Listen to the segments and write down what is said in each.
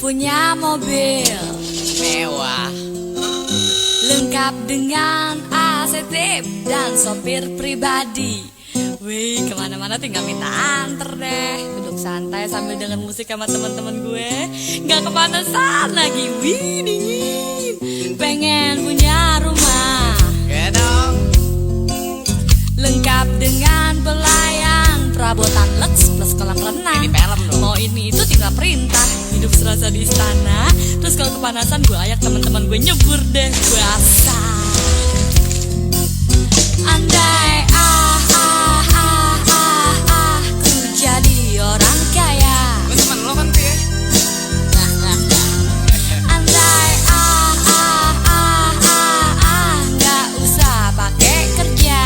punya mobil mewah, lengkap dengan AC tip dan sopir pribadi. Wih, kemana-mana tinggal minta anter deh. Duduk santai sambil denger musik sama teman-teman gue, gak kepanasan lagi. Wih, dingin. Pengen punya rumah ya dong. lengkap dengan pelayan, perabotan lux plus kolam renang. Ini film dong. Mau ini itu tinggal perintah. Hidup serasa di istana. Terus kalau kepanasan gue ajak teman-teman gue nyebur deh. Gue asal. Andai ku jadi orang kaya. Gue temen lo kan tuh ya. Andai nggak usah pakai kerja.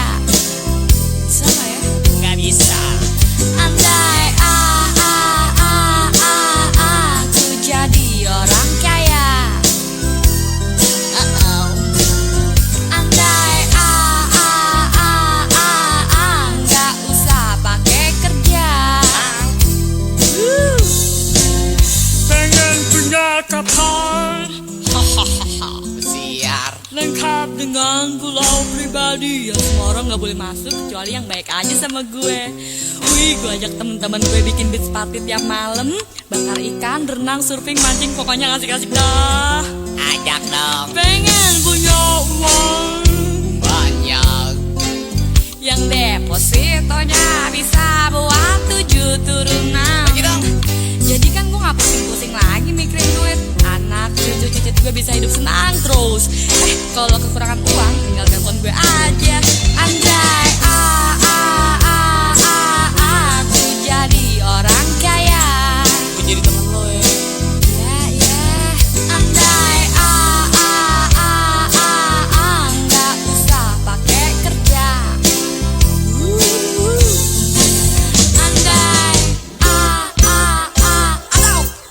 Sama ya? Gak bisa. Andai ku jadi orang kaya. Andai nggak usah pakai kerja. Pengen punya kapal Siar. Lengkap dengan pulau pribadi yang semua orang gak boleh masuk kecuali yang baik aja sama gue. Wih, gue ajak temen-temen gue bikin beach party tiap malam, bakar ikan, renang, surfing, mancing, pokoknya asik-asik dah. Ajak dong. Pengen punya uang Banyak. yang depositonya bisa buat 7 turunan. Bagi dong. Jadi kan gue gak pusing-pusing lagi mikirin duit. Anak cucu cicit gue bisa hidup senang terus. Kalau kekurangan uang tinggal telepon gue aja. Andai aku jadi orang kaya. Gue jadi temen lo ya. Ya. Andai nggak usah pakai kerja. Andai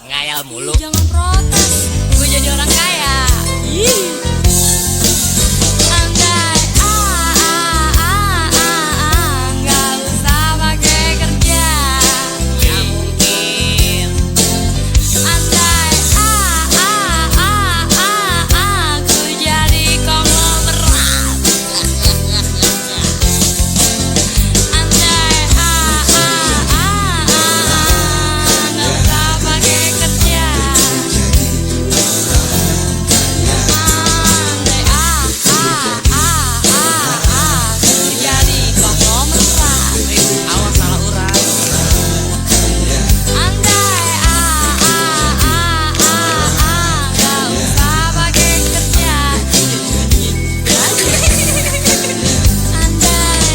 Ngayal mulu. jangan protes, gue jadi orang kaya. Andai nggak usah pakai kerja. Ya mungkin. Andai aku jadi konglomerat. Andai nggak usah pakai kerja. Andai aku jadi konglomerat. Awas salah urang. Andai nggak usah pakai kerja. Andai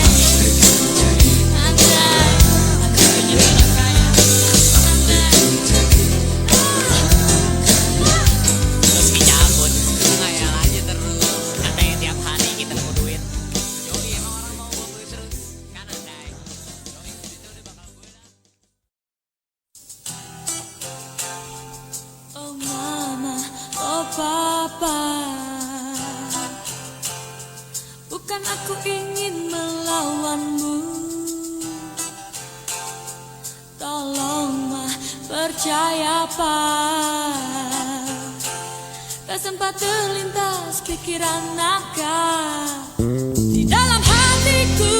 aku jadi orang kaya. Terus dicabut. Ngayal aja terus. Katanya tiap hari kita nemu duit. Yoi, emang orang mau bawa duit terus. Kan andai. Yoi, duit udah bakal gue dah. Oh mama, oh papa, bukan aku ingin melawanmu. Tolong ma, percaya pak. Tak sempat terlintas pikiran nakal di dalam hatiku,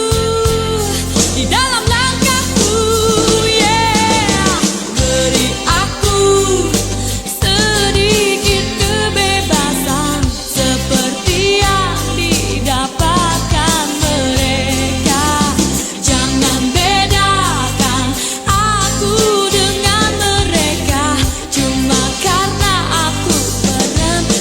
di dalam langkahku. Yeah, beri aku sedikit kebebasan seperti yang didapatkan mereka. Jangan bedakan aku dengan mereka cuma karena aku perempuan.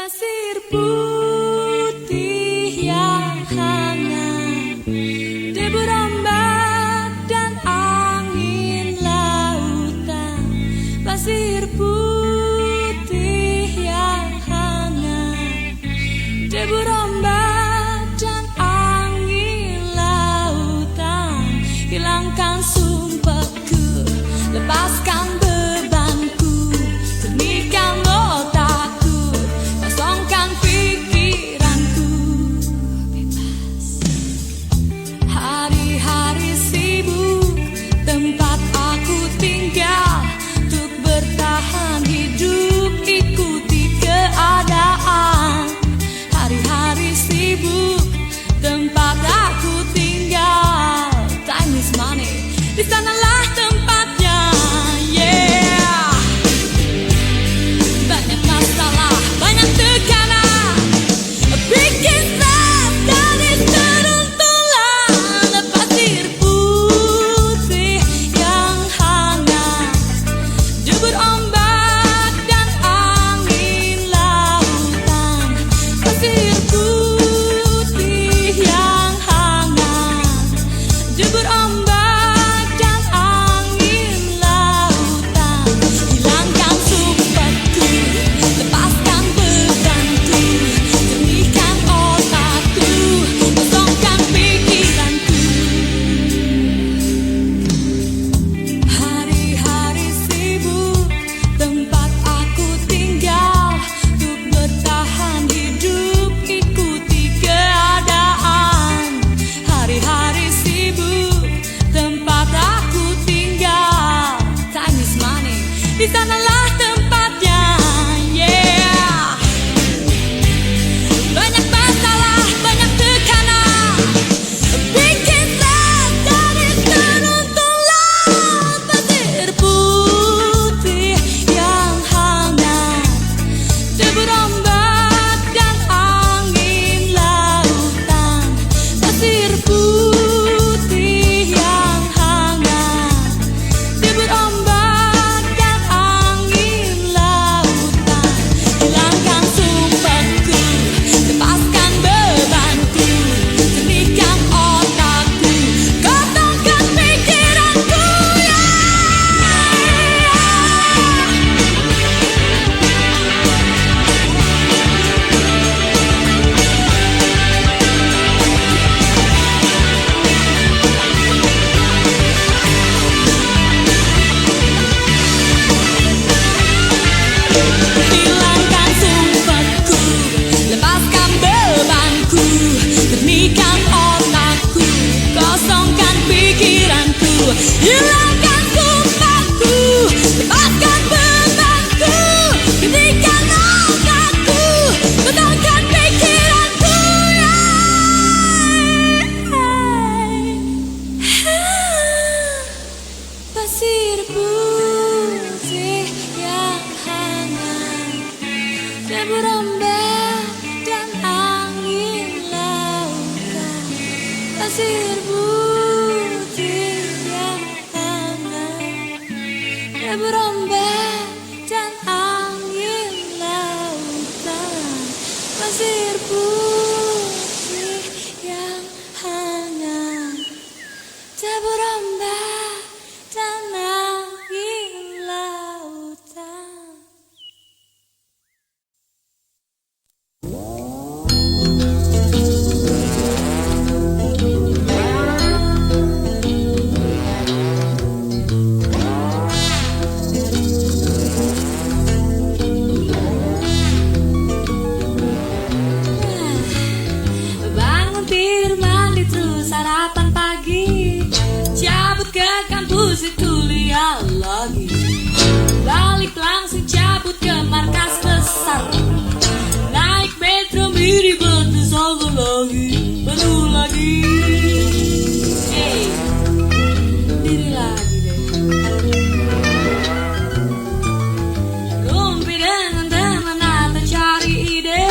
pasir putih yang hangat, debur ombak dan angin lautan. Pasir putih yang hangat, debur ombak dan angin lautan. Hilangkan sumpahku, lepaskan bebanku, jernihkan otakku, kosongkan pikiranku. Bebas. Hari-hari sibuk, tempat aku tinggal, untuk bertahan hidup ikuti keadaan. Hari-hari sibuk, tempat aku tinggal, time is money, di sanalah tempatnya. Yeah. Banyak masalah, banyak tekanan, bikin stres dari seruntulan. Pasir putih yang hangat, debur ombak dan angin lautan. Pasir putih yang hangat, debur ombak dan angin lautan. Hilangkan sumpahku, lepaskan bebanku, jernihkan otakku, kosongkan pikiranku. Hari-hari sibuk, tempat aku tinggal, untuk bertahan hidup ikuti keadaan. Hari-hari sibuk, tempat aku tinggal, time is money, di sanalah tempatnya. Yeah. Banyak masalah, banyak tekanan, bikin stres dari seruntulan. Pasir putih yang hangat, debur ombak dan angin lautan. Pasir putih yang hangat, debur ombak dan angin lautan. Hilangkan sumpahku, lepaskan bebanku, jernihkan otakku, kosongkan pikiranku. Hilangkan sumpahku, lepaskan bebanku, jernihkan otakku, kosongkan pikiranku. Hilangkan sumpahku, lepaskan bebanku, jernihkan otakku, kosongkan pikiranku. Pasir putih yang hangat, debur ombak dan angin lautan. Pasir putih yang hangat, debur ombak dan angin lautan. Pasir putih yang hangat, debur ombak dan angin lautan. Bangun tidur mandi terus sarapan pagi, cabut ke kampus kuliah lagi, balik langsung cabut ke markas besar, naik metro mirip bertesaga lagi, baru lagi. Hey, diri lagi deh. Rumpi dengan teman atau cari ide,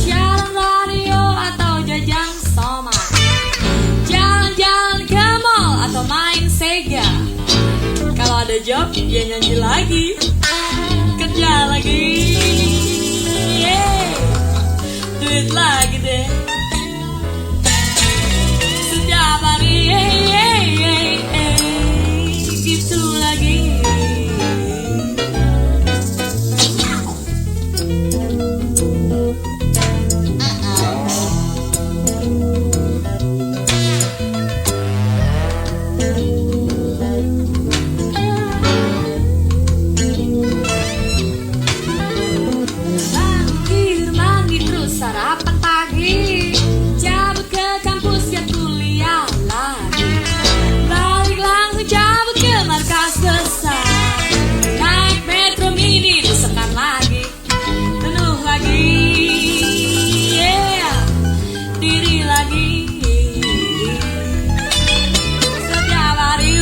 siaran radio atau jajan soma, jalan-jalan ke mall atau main Sega. Kalau ada job, ya nyanyi lagi, kerja lagi. Yeah. duit lagi deh. Setiap hari gitu lagi. Mandi terus sarapan pagi, cabut ke kampus ya kuliah lagi, balik langsung cabut ke markas besar, naik metro mini desakan lagi, penuh lagi, yeah, diri lagi. Setiap hari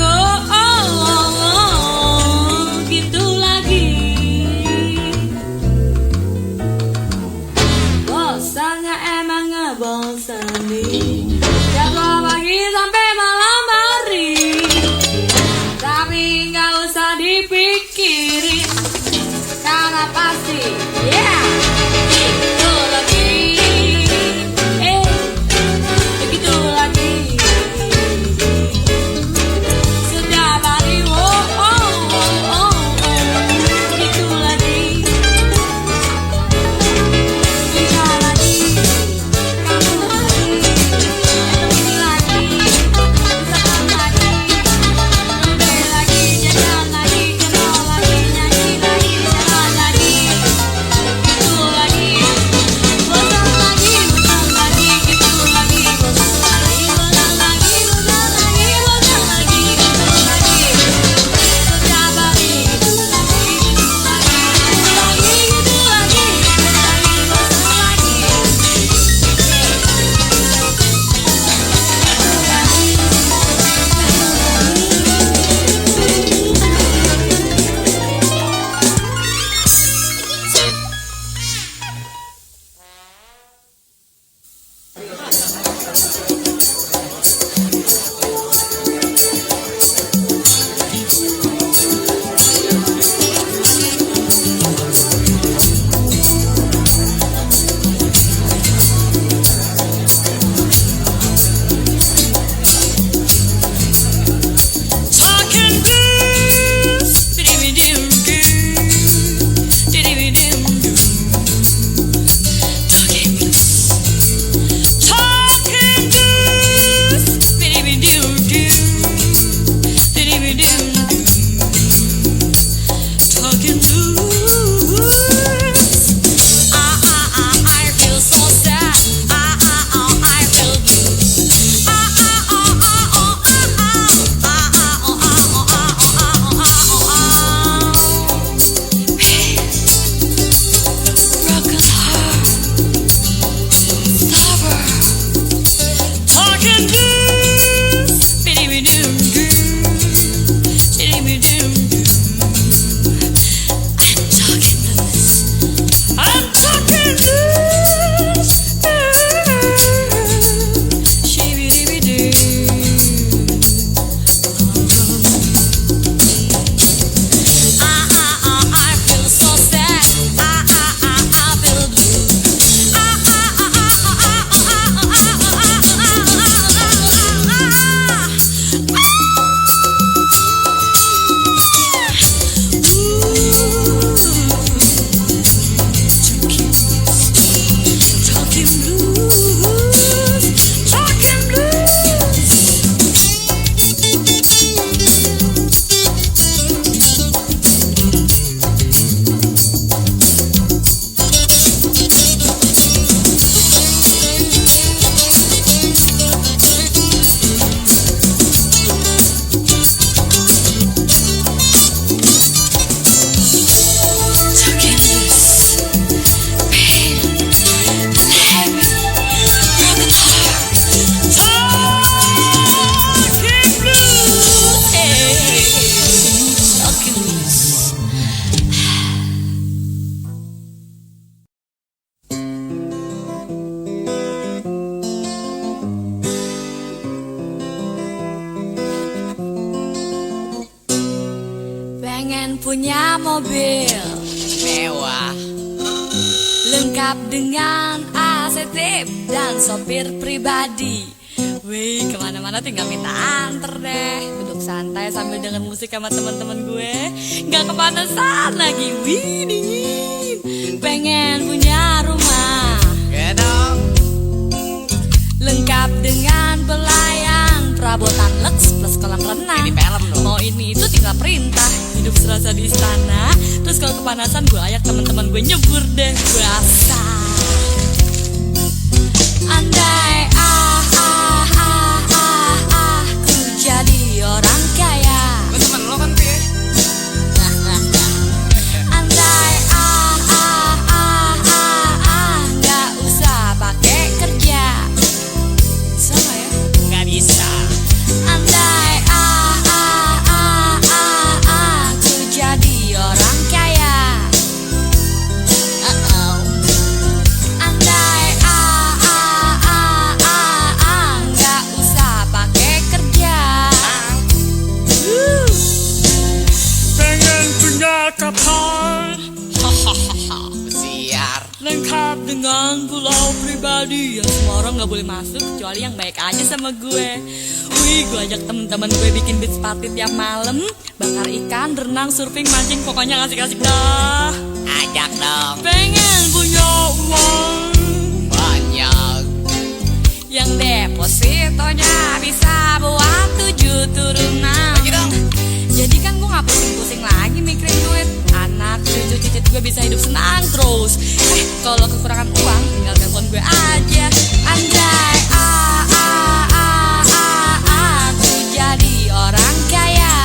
gitu lagi. Bosannya emang ngebosenin, jago pagi sampai malam hari, tapi nggak usah dipikirin, karena pasti yeah gitu lagi, begitu lagi. Setiap hari gitu lagi. Bisa lagi, kamu lagi, ini lagi, misalkan lagi, udah lagi, jalan lagi, kenal lagi, nyanyi lagi, jalan lagi, gitu lagi, bosan lagi, gitu lagi, bosan lagi, bosan lagi, bosan lagi, gitu lagi. Setiap hari gitu lagi, gitu lagi, gitu lagi, bosan lagi. Talking blues, diddy-dee-doo-doo, diddy-dee-doo-doo. Talking blues, diddy-dee-doo-doo, diddy-dee-doo-doo. Talking blues. I feel so sad. I feel blue. Broken heart, lover, talking blues, biddy-bidoo-doo, diddy-bidoo-doo. I'm talking blues, shibby-dibby-doo. I feel so sad. I feel blue. Talking blues, talking blues. Talking loose, pain and heavy, broken heart. Talking blues, talking loose. Pengen punya mobil Mewah. lengkap dengan AC asetip dan sopir pribadi. Wih, kemana-mana tinggal minta anter deh. Duduk santai sambil denger musik sama teman-teman gue. Gak kepanasan lagi. Wih, dingin. Pengen punya rumah Gedong. lengkap dengan belayang, perabotan leks plus kolam renang. Ini film dong. Mau ini itu tinggal perintah. Hidup serasa di istana. Terus kalau kepanasan gue ajak teman-teman gue nyebur deh. Gue asal. Andai ku jadi orang kaya. Gue temen lo kan Pi. Andai nggak usah pakai kerja. Sama ya. Gak bisa. Andai ku jadi orang kaya. Andai nggak usah pakai kerja. Pengen punya kapal Siar. Lengkap dengan pulau pribadi yang semua orang nggak boleh masuk kecuali yang baik aja sama gue. Wih, gue ajak temen-temen gue bikin beach party tiap malam, bakar ikan, renang, surfing, mancing, pokoknya asik-asik dah. Ajak dong. Pengen punya uang Banyak. yang depositonya bisa buat 7 turunan. Bagi dong. Jadi kan gue gak pusing-pusing lagi mikirin duit. Anak, cucu, cicit gue bisa hidup senang terus. Kalau kekurangan uang tinggal telepon gue aja. Andai aku jadi orang kaya.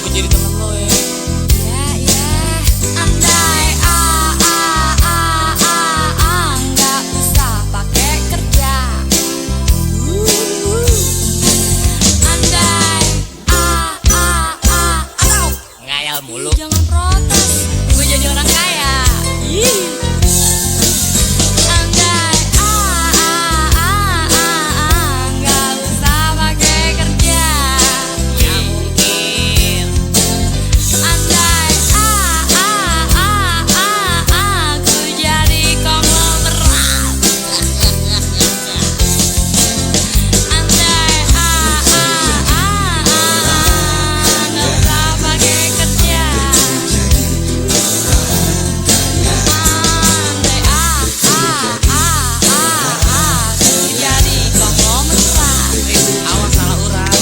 Gue jadi temen lo ya. Ya. Andai nggak usah pakai kerja. Andai atau Ngayal mulu. jangan protes, gue jadi orang kaya. Andai nggak usah pakai kerja. Ya mungkin. Andai aku jadi konglomerat. Andai nggak usah pakai kerja. Andai aku jadi konglomerat. Awas salah urang.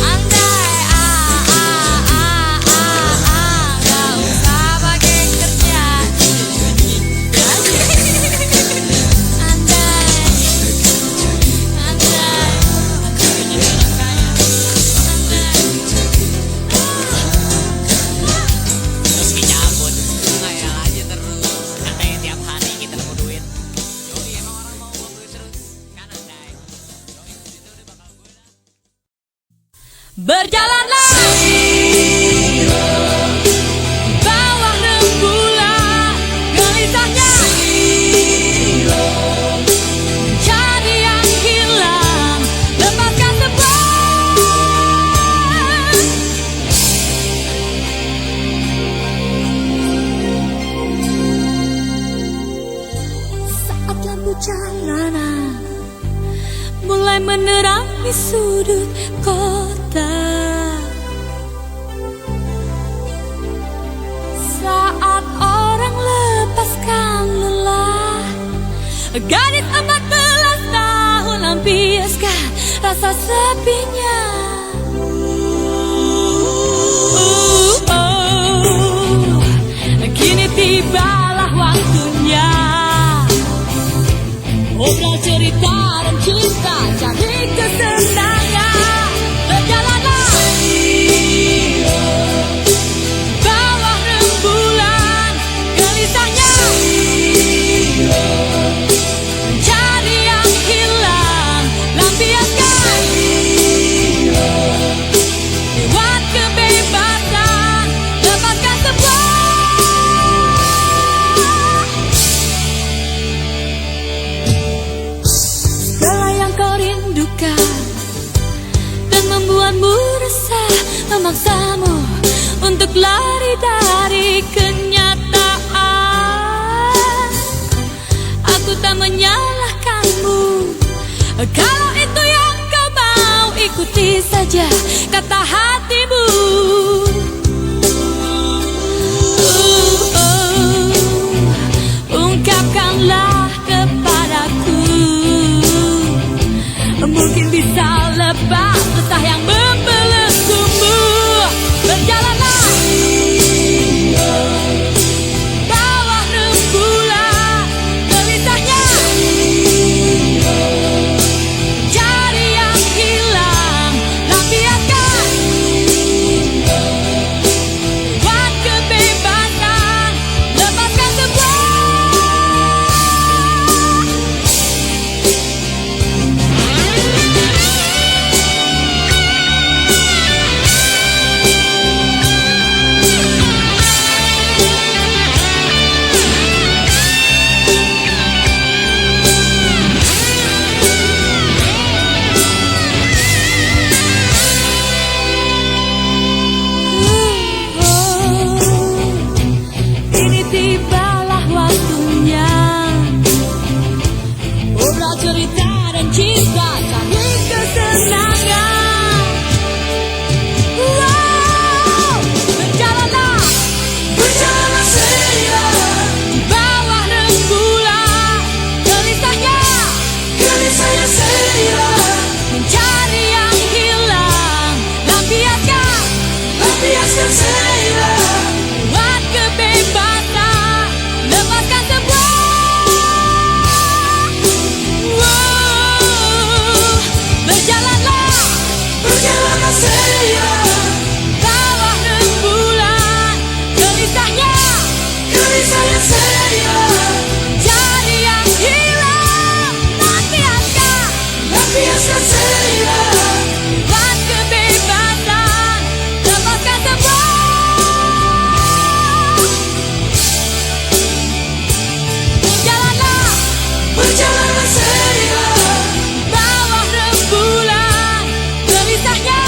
Andai nggak usah pakai kerja. Andai aku jadi orang kaya. Terus dicabut. Ngayal aja terus. Katanya tiap hari kita nemu duit. Yoi, emang orang mau bawa duit terus. Kan andai. Yoi, itu udah bakal gue dah. Berjalanlah bawah rembulan, gelisahnya cari yang hilang, lepaskan semua. Saat lampu jalanan mulai menerangi sudut kota, saat orang lepaskan lelah, gadis 14 tahun lampiaskan rasa sepinya. Kini tibalah waktunya obrol cerita dan cinta, cari kesenangan. Berjalanlah bawah rembulan, gelisahnya cari yang hilang, lampiaskan lewat kebebasan, lepaskan semua. Segala yang kau rindukan dan membuatmu resah, memaksamu untuk lari dari kenyataan. tak menyalahkanmu. Kalau itu yang kau mau, ikuti saja kata hatimu. Ungkapkanlah kepadaku, mungkin bisa lepas resah yang membelenggumu. Berjalanlah bawah rembulan gelisahnya, cari yang hilang, lampiaskan buat kebebasan, lepaskan semua. Kini tibalah waktunya, obrol cerita dan cinta cari kesenangan. Wow, berjalanlah saya di bawah rembulan gelisahnya saya mencari yang hilang, lampiaskan saya buat kebebasan, lepaskan semua. Wow, berjalanlah saya bawah rembulan gelisahnya saya cari yang hilang, lampiaskan saya buat kebebasan, lepaskan semua. Berjalanlah saya bawah rembulan gelisahnya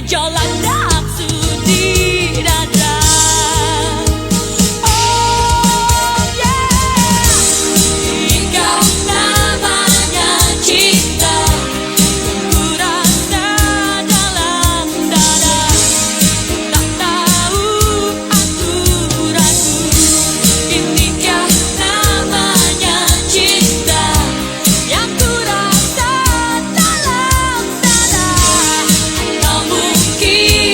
gejolak nafsu di dada. Oh yeah, engkau namanya cinta, ku rasa dalam dada. Tak tahu aku ragu, inikah namanya cinta yang ku rasa dalam dada. Atau mungkin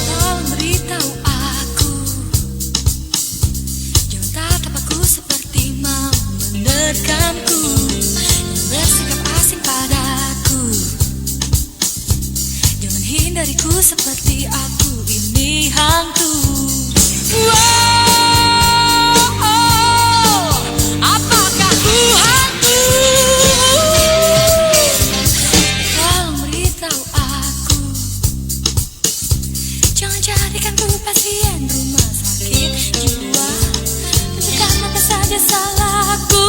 Tolong beritahu aku, jangan tatap aku seperti mau menerkamku, bersikap asing padaku. Jangan hindariku seperti aku ini hantu. Apakah ku hantu? Tolong beritahu aku, jangan jadikan ku pasien rumah sakit jiwa. Tunjukkan apa saja salahku.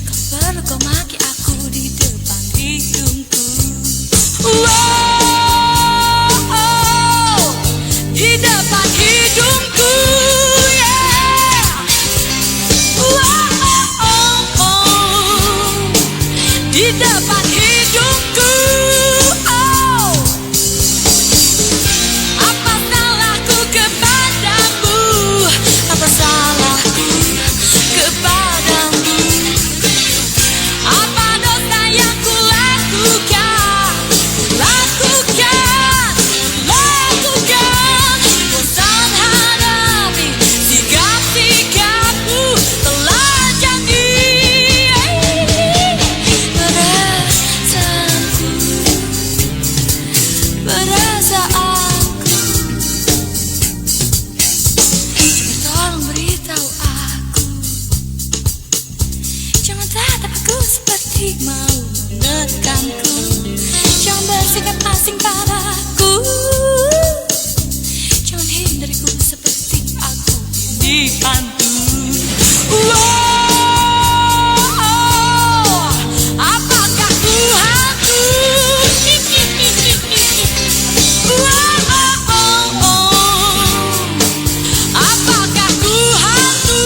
Kau perlu kau maki aku di depan hidungku. Di depan hidungku, yeah. Di depan hidungku. Apa salahku kepadamu? Apa salahku kepadamu? Apa dosa yang ku lakukan? Bosan hadapi sikap-sikapmu telah jadi perasaanku. Tolong beritahu aku, jangan tatap aku seperti mau menekanku. Jangan bersikap asing padaku. Jangan hindariku seperti aku ini hantu. Apakah ku hantu? Apakah ku hantu?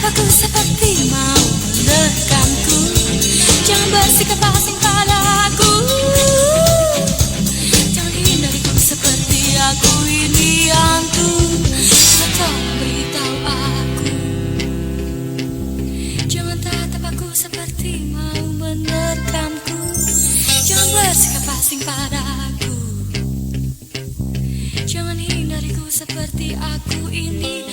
Aku seperti mau menekanku. Jangan bersikap asing padaku. Jangan hindariku seperti aku ini hantu. Tolong beritahu aku, jangan tatap aku seperti mau menekanku. Jangan bersikap asing padaku. Jangan hindariku seperti aku ini